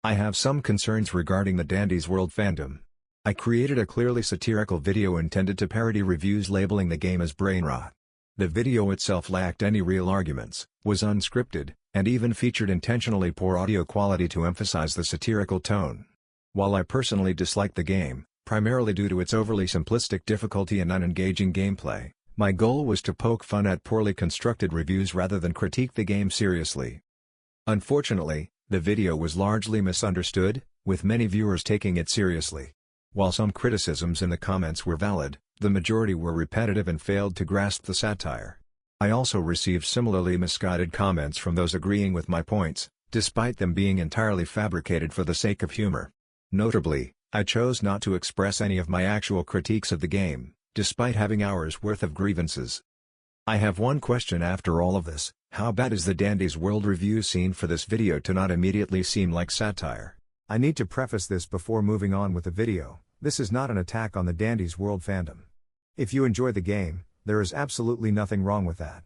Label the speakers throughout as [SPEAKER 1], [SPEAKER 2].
[SPEAKER 1] I have some concerns regarding the Dandy's World fandom. I created a clearly satirical video intended to parody reviews labeling the game as brain rot. The video itself lacked any real arguments, was unscripted, and even featured intentionally poor audio quality to emphasize the satirical tone. While I personally dislike the game, primarily due to its overly simplistic difficulty and unengaging gameplay, my goal was to poke fun at poorly constructed reviews rather than critique the game seriously. Unfortunately, the video was largely misunderstood, with many viewers taking it seriously. While some criticisms in the comments were valid, the majority were repetitive and failed to grasp the satire. I also received similarly misguided comments from those agreeing with my points, despite them being entirely fabricated for the sake of humor. Notably, I chose not to express any of my actual critiques of the game, despite having hours worth of grievances. I have one question after all of this: how bad is the Dandy's World review scene for this video to not immediately seem like satire?
[SPEAKER 2] I need to preface this before moving on with the video: this is not an attack on the Dandy's World fandom. If you enjoy the game, there is absolutely nothing wrong with that.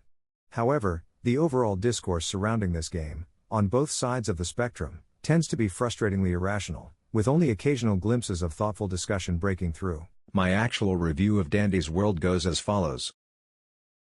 [SPEAKER 2] However, the overall discourse surrounding this game, on both sides of the spectrum, tends to be frustratingly irrational, with only occasional glimpses of thoughtful discussion breaking through.
[SPEAKER 1] My actual review of Dandy's World goes as follows.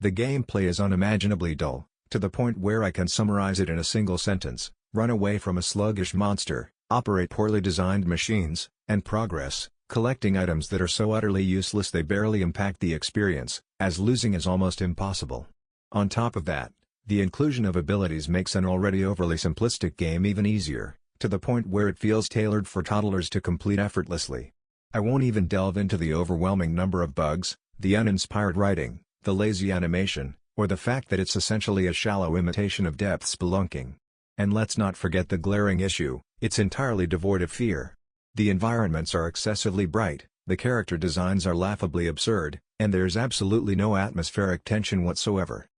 [SPEAKER 1] The gameplay is unimaginably dull, to the point where I can summarize it in a single sentence: run away from a sluggish monster, operate poorly designed machines, and progress, collecting items that are so utterly useless they barely impact the experience, as losing is almost impossible. On top of that, the inclusion of abilities makes an already overly simplistic game even easier, to the point where it feels tailored for toddlers to complete effortlessly. I won't even delve into the overwhelming number of bugs, the uninspired writing, the lazy animation, or the fact that it's essentially a shallow imitation of depth spelunking. And let's not forget the glaring issue: it's entirely devoid of fear. The environments are excessively bright, the character designs are laughably absurd, and there's absolutely no atmospheric tension whatsoever.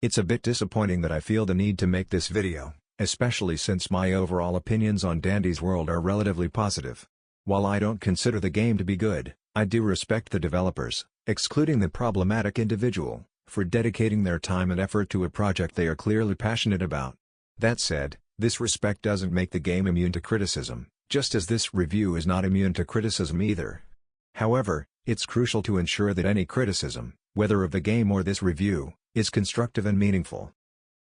[SPEAKER 1] It's a bit disappointing that I feel the need to make this video, especially since my overall opinions on Dandy's World are relatively positive. While I don't consider the game to be good, I do respect the developers, excluding the problematic individual, for dedicating their time and effort to a project they are clearly passionate about. That said, this respect doesn't make the game immune to criticism, just as this review is not immune to criticism either. However, it's crucial to ensure that any criticism, whether of the game or this review, is constructive and meaningful.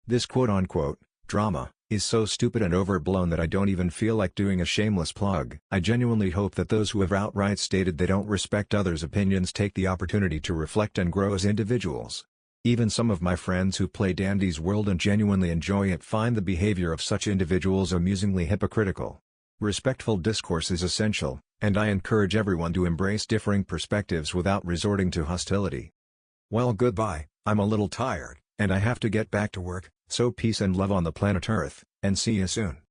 [SPEAKER 1] This quote-unquote drama is so stupid and overblown that I don't even feel like doing a shameless plug. I genuinely hope that those who have outright stated they don't respect others' opinions take the opportunity to reflect and grow as individuals. Even some of my friends who play Dandy's World and genuinely enjoy it find the behavior of such individuals amusingly hypocritical. Respectful discourse is essential, and I encourage everyone to embrace differing perspectives without resorting to hostility. Well, goodbye, I'm a little tired, and I have to get back to work, so peace and love on the planet Earth, and see you soon.